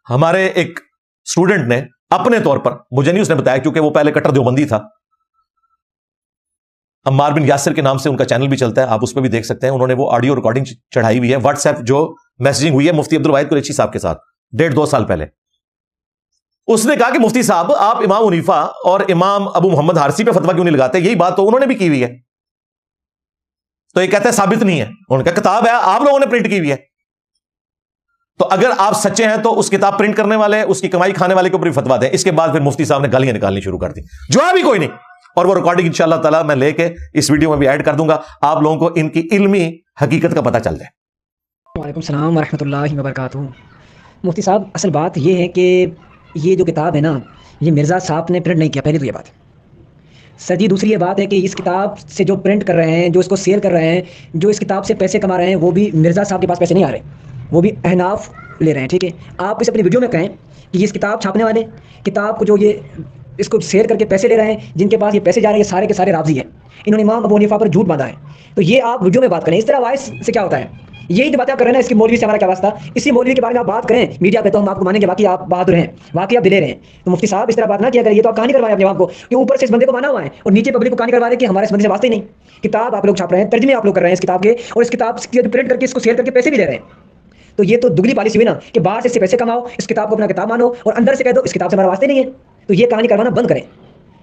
ہمارے ایک اسٹوڈنٹ نے اپنے طور پر، مجھے نہیں اس نے بتایا کیونکہ وہ پہلے کٹر دیوبندی تھا، عمار بن یاسر کے نام سے ان کا چینل بھی چلتا ہے، آپ اس پہ بھی دیکھ سکتے ہیں، انہوں نے وہ آڈیو ریکارڈنگ چڑھائی ہوئی ہے، واٹس ایپ جو میسجنگ ہوئی ہے مفتی عبدالواحد قریشی صاحب کے ساتھ 1.5-2 سال پہلے۔ اس نے کہا کہ مفتی صاحب آپ امام حنیفہ اور امام ابو محمد حارثی پہ فتویٰ کیوں نہیں لگاتے؟ یہی بات تو انہوں نے بھی کی ہوئی ہے۔ تو یہ کہتے ہیں ثابت نہیں ہے، ان کا کتاب ہے آپ لوگوں نے پرنٹ کی ہوئی ہے۔ تو اگر آپ سچے ہیں تو اس کتاب پرنٹ کرنے والے، اس کی کمائی کھانے والے کے اوپر بھی فتویٰ دیں۔ اس کے بعد پھر مفتی صاحب نے گالیاں نکالنی شروع کر دی، جواب ہی کوئی نہیں، اور وہ ریکارڈنگ انشاءاللہ تعالی میں لے کے اس ویڈیو میں بھی ایڈ کر دوں گا، آپ لوگوں کو ان کی علمی حقیقت کا پتہ چل جائے۔ وعلیکم السلام ورحمۃ اللہ وبرکاتہ۔ مفتی صاحب، اصل بات یہ ہے کہ یہ جو کتاب ہے نا، یہ مرزا صاحب نے پرنٹ نہیں کیا، پہلی تو یہ بات سر جی۔ دوسری یہ بات ہے کہ اس کتاب سے جو پرنٹ کر رہے ہیں، جو اس کو سیل کر رہے ہیں، جو اس کتاب سے پیسے کما رہے ہیں، وہ بھی مرزا صاحب کے پاس پیسے نہیں آ رہے، وہ بھی احناف لے رہے ہیں، ٹھیک ہے؟ آپ اس اپنی ویڈیو میں کہیں کہ یہ اس کتاب چھاپنے والے، کتاب کو جو یہ اس کو سیل کر کے پیسے لے رہے ہیں، جن کے پاس یہ پیسے جا رہے ہیں، یہ سارے کے سارے رافضی ہیں، انہوں نے امام ابو حنیفہ پر جھوٹ باندھا ہے۔ تو یہ آپ ویڈیو میں بات کریں، اس طرح وائس سے کیا ہوتا ہے؟ یہی جو باتیں آپ کر رہے ہیں نا، اس کی مولوی سے ہمارا کیا واسطہ؟ اسی مولوی کے بارے میں آپ بات کریں میڈیا پہ تو ہم آپ کو مانیں گے، باقی آپ بہادر ہیں، باقی آپ دلیر ہیں۔ تو مفتی صاحب اس طرح بات نہ کیا کریں، یہ تو آپ کہانی کروائیں اپنے عوام کو کہ اوپر سے اس بندے کو مانا ہوا ہے اور نیچے پبلک کو کہانی کروا رہے کہ ہمارے اس بندے سے واسطے ہی نہیں۔ کتاب آپ لوگ چھاپ رہے ہیں، ترجمے آپ لوگ کر رہے ہیں اس کتاب کے، اور اس کتاب کی پرنٹ کر کے اس کو سیل کر کے پیسے بھی لے رہے ہیں۔ تو یہ تو دگلی پالیسی ہوئی نا کہ باہر سے اس سے پیسے کماؤ، اس کتاب کو اپنا کتاب مانو، اور اندر سے کہہ دو اس کتاب سے ہمارا واسطے نہیں ہے۔ تو یہ کہانی کروانا بند کریں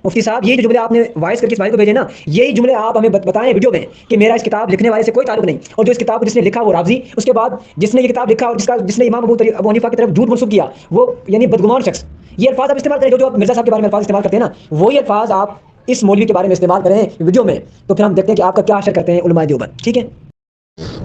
مفتی صاحب۔ یہ جو جملے آپ نے وائس کر کے اس بھائی کو بھیجے نا، یہی جملے آپ ہمیں بتائیں ویڈیو میں کہ میرا اس کتاب لکھنے والے سے کوئی تعلق نہیں، اور جو اس کتاب کو جس نے لکھا وہ رافضی، اس کے بعد جس نے یہ کتاب لکھا اور جس نے امام ابو حنیفہ کی طرف جھوٹ منسوب کیا وہ یعنی بدگمان شخص۔ یہ الفاظ آپ استعمال کریں، جو آپ مرزا صاحب کے بارے میں الفاظ استعمال کرتے ہیں نا، وہی الفاظ آپ اس مولوی کے بارے میں استعمال کریں ویڈیو میں، تو پھر ہم دیکھتے ہیں کہ آپ کا کیا اثر کرتے ہیں علماء دیوبند، ٹھیک ہے؟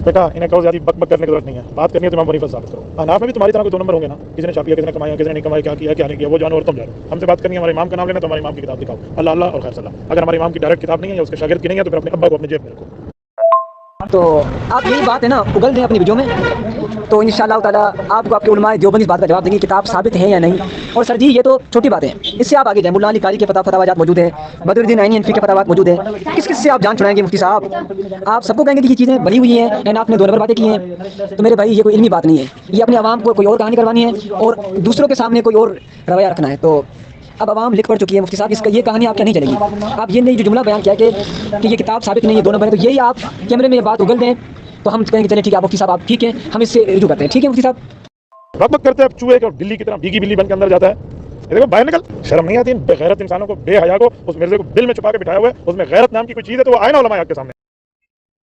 بیٹا انہیں کہو زیادہ بک بک کرنے کی ضرورت نہیں ہے، بات کرنی ہے تو امام حنیفہ ثابت کرو۔ اناف میں بھی تمہاری طرح کوئی 2 نمبر ہوں گے نا، کسی نے چھاپی ہے، کسی نے کمایا، کسی نے نہیں کمایا، کیا کیا کیا نہیں کیا، وہ جانو اور تم جانو۔ ہم سے بات کرنی ہے، ہمارے امام کا نام لینا تو ہمارے امام کی کتاب دکھاؤ، اللہ اللہ اور خیر صلی اللہ۔ اگر ہمارے امام کی ڈائریکٹ کتاب نہیں ہے یا اس کے شاگرد کی نہیں ہے تو پھر اپنے ابا کو اپنے جیب میں رکھو۔ تو آپ یہی بات ہے نا اگل دیں اپنی ویڈیو میں، تو انشاءاللہ تعالیٰ آپ کو آپ کے علماء دیوبند اس بات کا جواب دیں گے کتاب ثابت ہے یا نہیں۔ اور سر جی یہ تو چھوٹی بات ہے، اس سے آپ آگے جائیں، مولا علی قاری کے فتاویات موجود ہیں، بدر الدین عینی انفی کے فتاویات موجود ہیں، کس کس سے آپ جان چھڑائیں گے مفتی صاحب؟ آپ سب کو کہیں گے کہ یہ چیزیں بنی ہوئی ہیں، اینڈ آپ نے 2 نمبر باتیں کی ہیں۔ تو میرے بھائی یہ کوئی علمی بات نہیں ہے، یہ اپنے عوام کو کوئی اور کہانی کروانی ہے اور دوسروں کے سامنے کوئی اور رویہ رکھنا ہے۔ تو اب عوام لکھ پڑ چکی ہے مفتی صاحب، اس کا یہ کہانی آپ کیا نہیں چلے گی۔ آپ یہ نہیں جو جملہ بیان کیا کہ یہ کتاب ثابت نہیں ہے 2 نمبر ہے، تو یہی آپ کیمرے میں یہ بات اگل دیں تو ہم کہیں گے چلیں ٹھیک ہے مفتی صاحب آپ ٹھیک ہے، ہم اس سے رجوع کرتے ہیں، ٹھیک ہے مفتی صاحب؟ بک بک کرتے ہیں چوہے کو بلی کی طرح، بھیگی بلی بن کے اندر جاتا ہے۔ یہ دیکھو باہر نکل، شرم نہیں آتی ان بے غیرت انسانوں کو، بے حیا کو، اس مرزے کو دل میں چھپا کے بٹھایا ہوا ہے، اس میں غیرت نام کی کوئی چیز ہے تو وہ آئے نا علماء کے سامنے۔